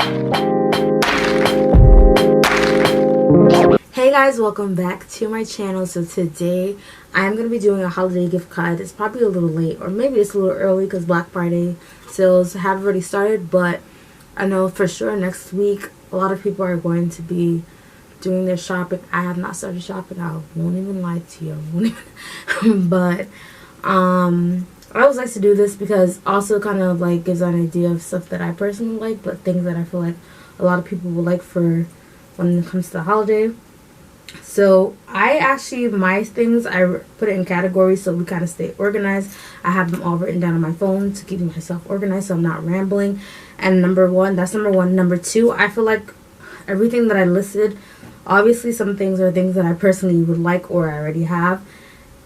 Hey guys, welcome back to my channel. So today I'm going to be doing a holiday gift card. It's probably a little late, or maybe it's a little early because Black Friday sales have already started, but I know for sure next week a lot of people are going to be doing their shopping. I have not started shopping. I won't even lie to you. But I always like to do this because also kind of like gives an idea of stuff that I personally like, but things that I feel like a lot of people would like for when it comes to the holiday. So I actually, my things, I put it in categories so we kind of stay organized. I have them all written down on my phone to keep myself organized so I'm not rambling. And that's number one. Number two, I feel like everything that I listed, obviously some things are things that I personally would like or I already have.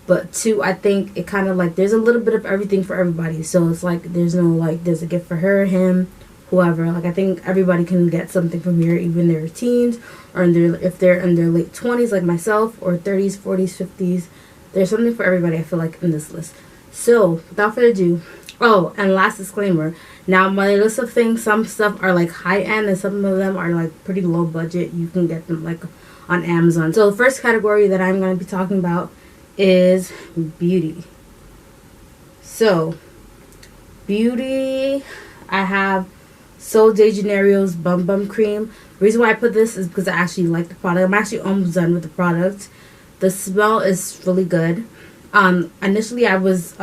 But two, I think it kind of like there's a little bit of everything for everybody. So it's like there's no like there's a gift for her, him, whoever. Like I think everybody can get something from here, even their teens or if they're in their late 20s like myself, or 30s, 40s, 50s. There's something for everybody, I feel like, in this list. So without further ado, oh, and last disclaimer, now my list of things, some stuff are like high end and some of them are like pretty low budget. You can get them like on Amazon. So the first category that I'm going to be talking about is beauty. So beauty, I have Sol de Janeiro's Bum Bum Cream. The reason why I put this is because I actually like the product. I'm actually almost done with the product. The smell is really good. Initially I was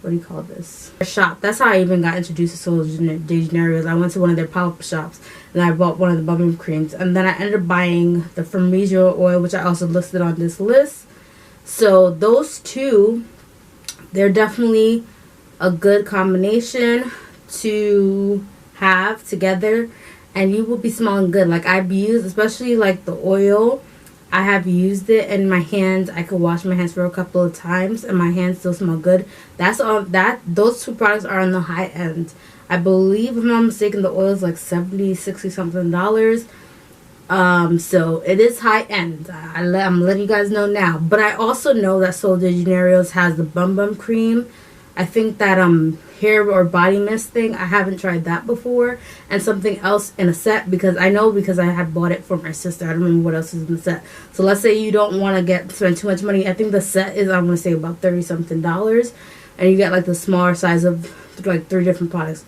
what do you call this? A shop. That's how I even got introduced to Sol de Janeiro's. I went to one of their pop-up shops and I bought one of the Bum Bum Creams, and then I ended up buying the Formiga oil, which I also listed on this list. So those two, they're definitely a good combination to have together, and you will be smelling good. Like I've used, especially like the oil, I have used it in my hands. I could wash my hands for a couple of times and my hands still smell good. That's all. Those two products are on the high end. I believe, if I'm not mistaken, the oil is like $70, $60 something dollars. So it is high end. I'm letting you guys know now. But I also know that Sol de Janeiro's has the Bum Bum Cream. I think that hair or body mist thing, I haven't tried that before, and something else in a set, because I had bought it for my sister. I don't remember what else is in the set. So let's say you don't want to spend too much money. I think the set is, I'm going to say, about $30 something dollars, and you get like the smaller size of like 3 different products.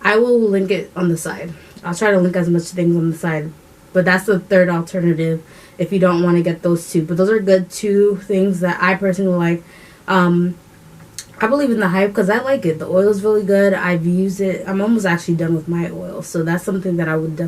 I will link it on the side. I'll try to link as much things on the side, but that's the third alternative if you don't want to get those two. But those are good 2 things that I personally like. I believe in the hype because I like it. The oil is really good. I've used it. I'm almost actually done with my oil. So that's something that I would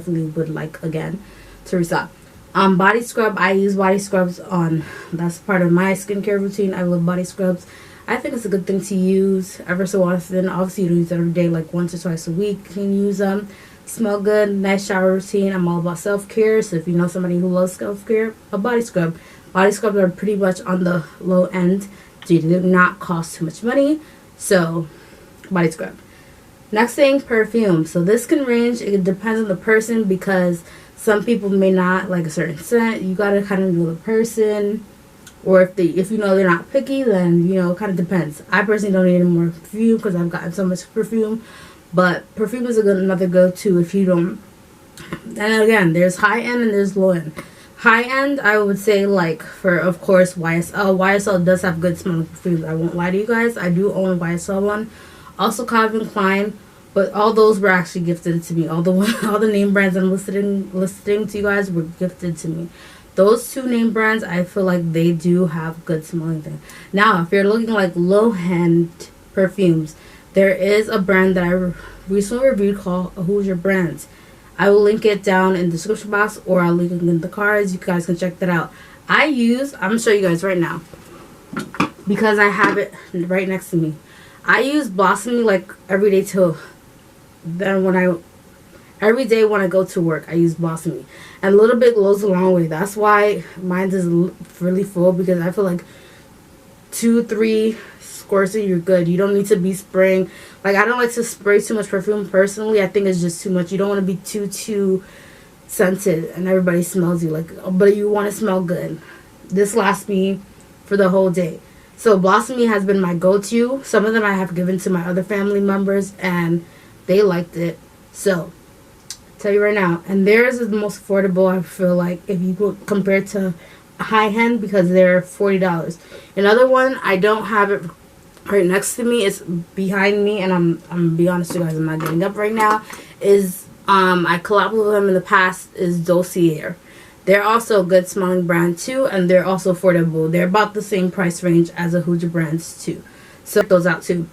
like again to restock. Body scrub. I use body scrubs on. That's part of my skincare routine. I love body scrubs. I think it's a good thing to use ever so often. Obviously, you don't use it every day, like once or twice a week. You can use them. Smell good. Nice shower routine. I'm all about self-care. So if you know somebody who loves self-care, a body scrub. Body scrubs are pretty much on the low end. They do not cost too much money. So body scrub. Next thing, perfume. So this can range. It depends on the person because some people may not like a certain scent. You gotta kind of know the person, or if you know they're not picky, then it kind of depends. I personally don't need any more perfume because I've gotten so much perfume, but perfume is another go-to if you don't. And again, there's high end and there's low end. High end, I would say, like, for, of course, YSL. YSL does have good smelling perfumes. I won't lie to you guys. I do own a YSL one. Also Calvin Klein. But all those were actually gifted to me. All the name brands I'm listing to you guys were gifted to me. Those 2 name brands, I feel like they do have good smelling things. Now, if you're looking like low-end perfumes, there is a brand that I recently reviewed called Who's Your Brands. I will link it down in the description box, or I'll link it in the cards. You guys can check that out. I'm going to show you guys right now because I have it right next to me. I use Blossom Me like every day till then. Every day when I go to work, I use Blossom Me. And a little bit goes a long way. That's why mine is really full, because I feel like 2-3 squirts and you're good. You don't need to be spraying. Like, I don't like to spray too much perfume personally. I think it's just too much. You don't want to be too scented and everybody smells you, like, but you want to smell good. This lasts me for the whole day. So Blossomy has been my go-to. Some of them I have given to my other family members, and they liked it. So, I'll tell you right now. And theirs is the most affordable, I feel like, if you go compared to high-end, because they're $40. Another one, I don't have it right next to me. It's behind me, and I'm gonna be honest with you guys, I'm not getting up right now. Is I collabed with them in the past, is Dossier. They're also a good smelling brand too, and they're also affordable. They're about the same price range as a Huja brands too. So check those out too.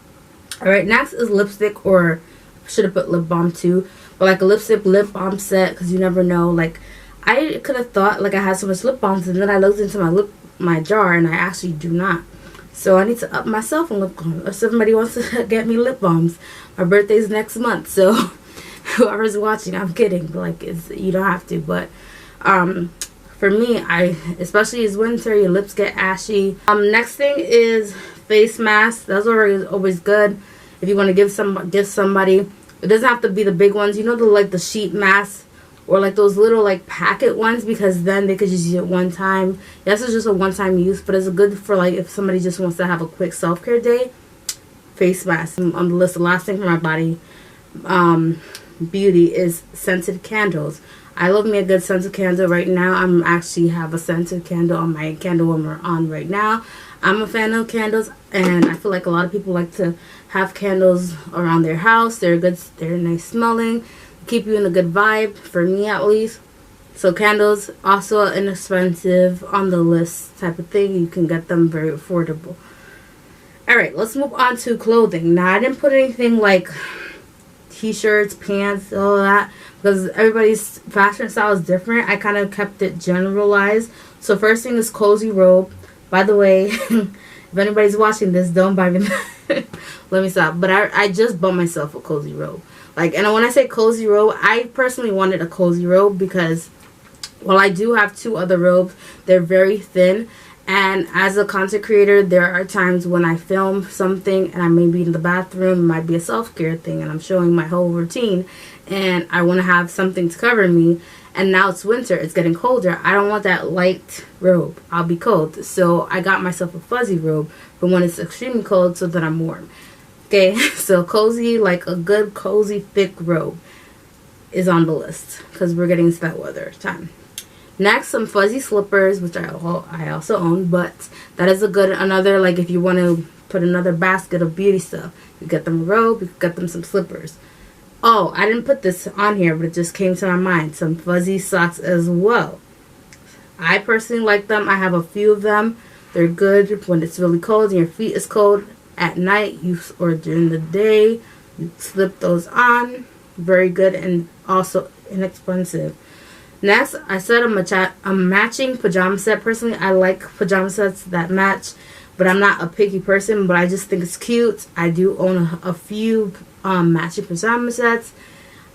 Alright, next is lipstick, or should have put lip balm too. But like a lipstick lip balm set, because you never know. Like, I could have thought like I had so much lip balms, and then I looked into my jar, and I actually do not. So I need to up myself in lip balm. If somebody wants to get me lip balms, my birthday's next month. So whoever's watching, I'm kidding. Like, you don't have to, but for me, especially as winter, your lips get ashy. Next thing is face mask. That's always good if you want to give somebody. It doesn't have to be the big ones, you know, the sheet masks, or like those little like packet ones, because then they could just use it one time. Yes, it's just a one-time use, but it's good for like if somebody just wants to have a quick self-care day. Face mask on the list. The last thing for my body beauty is scented candles. I love me a good scented candle. Right now, I'm actually have a scented candle on my candle warmer on right now. I'm a fan of candles, and I feel like a lot of people like to have candles around their house. They're good. They're nice smelling. Keep you in a good vibe, for me at least. So candles, also inexpensive on the list type of thing. You can get them very affordable. Alright, let's move on to clothing. Now, I didn't put anything like t-shirts, pants, all that, because everybody's fashion style is different. I kind of kept it generalized. So first thing is cozy robe. By the way, if anybody's watching this, don't buy me that. Let me stop. But I just bought myself a cozy robe. Like, and when I say cozy robe, I personally wanted a cozy robe because while I do have 2 other robes, they're very thin. And as a content creator, there are times when I film something and I may be in the bathroom, it might be a self-care thing, and I'm showing my whole routine, and I want to have something to cover me. And now it's winter, it's getting colder. I don't want that light robe. I'll be cold. So I got myself a fuzzy robe for when it's extremely cold, so that I'm warm. Okay, so cozy, like a good cozy thick robe is on the list because we're getting into that weather time. Next, some fuzzy slippers, which I also own, but that is another, like if you want to put another basket of beauty stuff, you get them a robe, you get them some slippers. Oh, I didn't put this on here, but it just came to my mind. Some fuzzy socks as well. I personally like them. I have a few of them. They're good when it's really cold and your feet is cold at night, or during the day. You slip those on. Very good and also inexpensive. Next, I said a matching pajama set. Personally, I like pajama sets that match, but I'm not a picky person, but I just think it's cute. I do own a few matching pajama sets.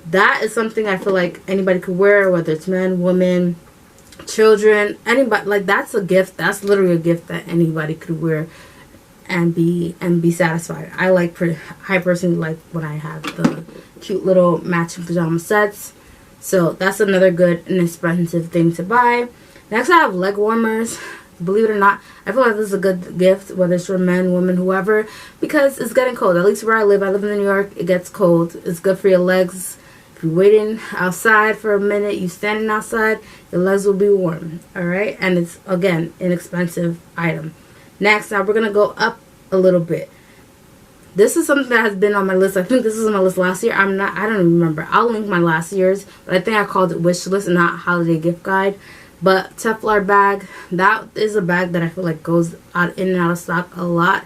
That is something I feel like anybody could wear, whether it's men, women, children, anybody. Like, that's a gift. That's literally a gift that anybody could wear and be satisfied. I personally like when I have the cute little matching pajama sets. So that's another good inexpensive thing to buy. Next, I have leg warmers. Believe it or not, I feel like this is a good gift, whether it's for men, women, whoever, because it's getting cold. At least where I live in New York, it gets cold. It's good for your legs. If you're waiting outside for a minute, you standing outside, your legs will be warm. Alright, and it's, again, inexpensive item. Next, now we're going to go up a little bit. This is something that has been on my list. I think this was on my list last year. I don't even remember. I'll link my last year's, but I think I called it wish list and not holiday gift guide. But Teflar bag, that is a bag that I feel like goes in and out of stock a lot.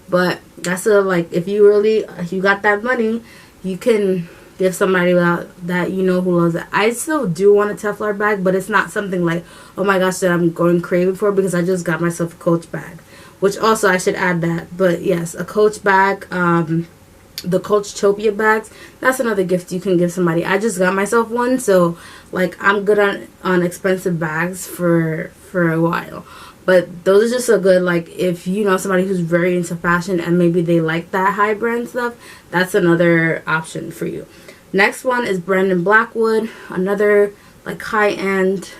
But that's like, if you got that money, you can give somebody that you know who loves it. I still do want a Teflar bag, but it's not something like, oh my gosh, that I'm going crazy for, because I just got myself a Coach bag. Which also, I should add that. But yes, a Coach bag, the Coachtopia bags, that's another gift you can give somebody. I just got myself one, so like I'm good on expensive bags for a while. But those are just a good, like, if you know somebody who's very into fashion and maybe they like that high brand stuff, that's another option for you. Next one is Brandon Blackwood, another like high-end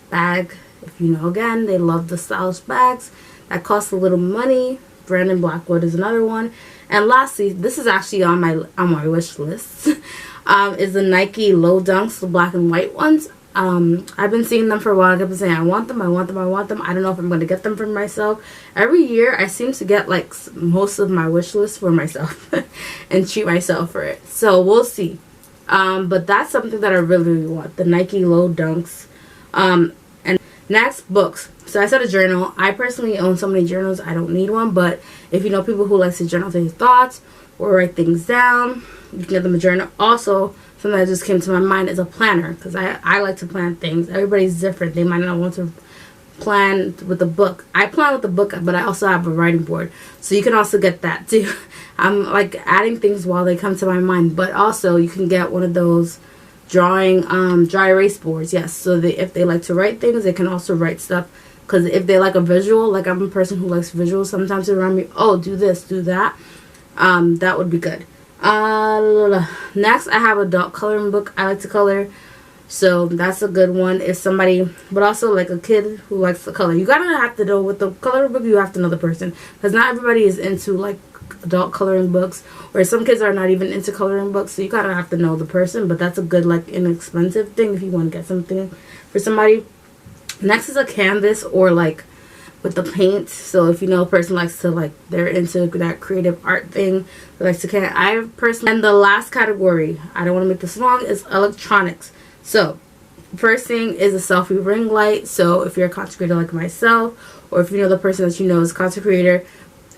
bag. If you know, again, they love the stylish bags. that costs a little money. Brandon Blackwood is another one. And lastly, this is actually on my wish list, is the Nike Low Dunks, the black and white ones. I've been seeing them for a while. I've been saying I want them. I don't know if I'm going to get them for myself. Every year I seem to get like most of my wish list for myself and treat myself for it. So we'll see. But that's something that I really, really want. The Nike Low Dunks. And next, books. So I said a journal. I personally own so many journals. I don't need one. But if you know people who like to journal their thoughts or write things down, you can get them a journal. Also, something that just came to my mind is a planner, because I like to plan things. Everybody's different. They might not want to plan with a book. I plan with a book, but I also have a writing board, so you can also get that too. I'm like adding things while they come to my mind, but also you can get one of those drawing dry erase boards. Yes, so if they like to write things, they can also write stuff, because if they like a visual, like I'm a person who likes visuals, sometimes they remind me, oh, do this, do that. That would be good. Next, I have adult coloring book. I like to color, so that's a good one. If somebody, but also like a kid who likes to color, you gotta have to know with the coloring book, you have to know the person, because not everybody is into like adult coloring books, or some kids are not even into coloring books, so you gotta have to know the person. But that's a good like inexpensive thing if you want to get something for somebody. Next is a canvas, or like with the paint. So if you know a person likes to like, they're into that creative art thing, they likes to can. I personally, and the last category, I don't want to make this long, is electronics. So first thing is a selfie ring light. So if you're a content creator like myself, or if you know the person that you know is a content creator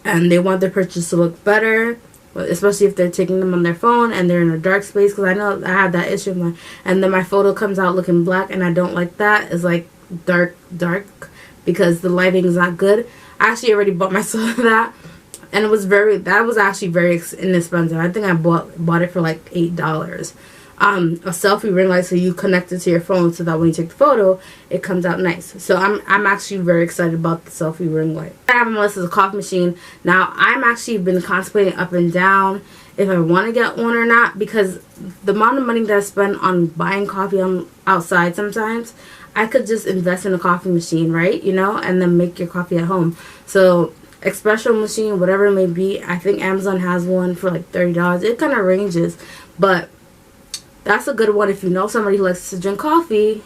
and they want their pictures to look better, especially if they're taking them on their phone and they're in a dark space, because I know I have that issue, and then my photo comes out looking black, and I don't like that. It's like dark because the lighting is not good. I actually already bought myself that, and that was actually very inexpensive. I think I bought it for like $8. A selfie ring light, so you connect it to your phone so that when you take the photo, it comes out nice. So I'm actually very excited about the selfie ring light. I have on my list is a coffee machine. Now I'm actually been contemplating up and down if I want to get one or not, because the amount of money that I spend on buying coffee outside sometimes, I could just invest in a coffee machine, right? You know, and then make your coffee at home. So Espresso Machine, whatever it may be, I think Amazon has one for like $30. It kind of ranges, but that's a good one if you know somebody who likes to drink coffee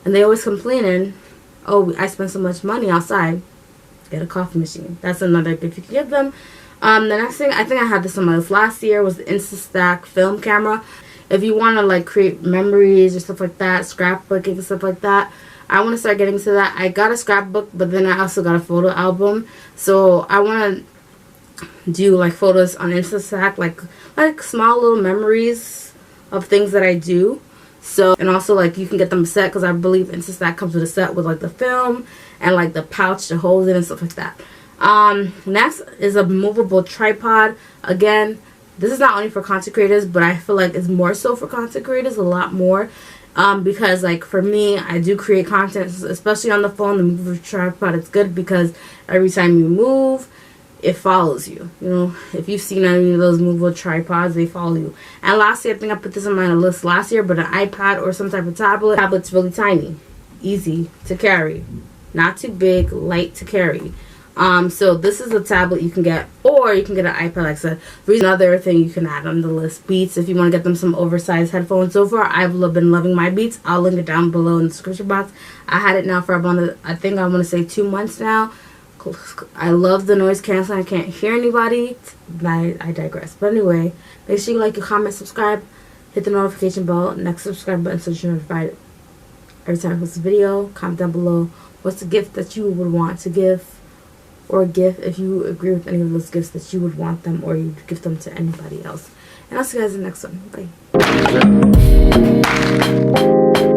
and they always complaining, oh, I spend so much money outside. Get a coffee machine. That's another gift you can give them. The next thing, I think I had this on my list last year, was the Instastack film camera. If you want to like create memories or stuff like that, scrapbooking and stuff like that, I want to start getting to that. I got a scrapbook, but then I also got a photo album. So I want to do like photos on Instastack, like small little memories of things that I do. So, and also like you can get them a set, because I believe Instastack comes with a set with like the film and like the pouch to hold it and stuff like that. Next is a movable tripod. Again, this is not only for content creators, but I feel like it's more so for content creators, a lot more. Because like for me, I do create content, especially on the phone. The movable tripod, it's good because every time you move, it follows you. You know, if you've seen any of those movable tripods, they follow you. And lastly, I think I put this on my list last year, but an iPad or some type of tablet. Tablet's really tiny, easy to carry, not too big, light to carry. So this is a tablet you can get, or you can get an iPad, like I said. Another thing you can add on the list, Beats, if you want to get them some oversized headphones. So far, I've been loving my Beats. I'll link it down below in the description box. I had it now for about, I think I want to say 2 months now. I love the noise canceling. I can't hear anybody. I digress. But anyway, make sure you like, comment, subscribe, hit the notification bell, next subscribe button so you're notified every time I post a video. Comment down below what's the gift that you would want to give, or a gift if you agree with any of those gifts that you would want them, or you give them to anybody else. And I'll see you guys in the next one. Bye.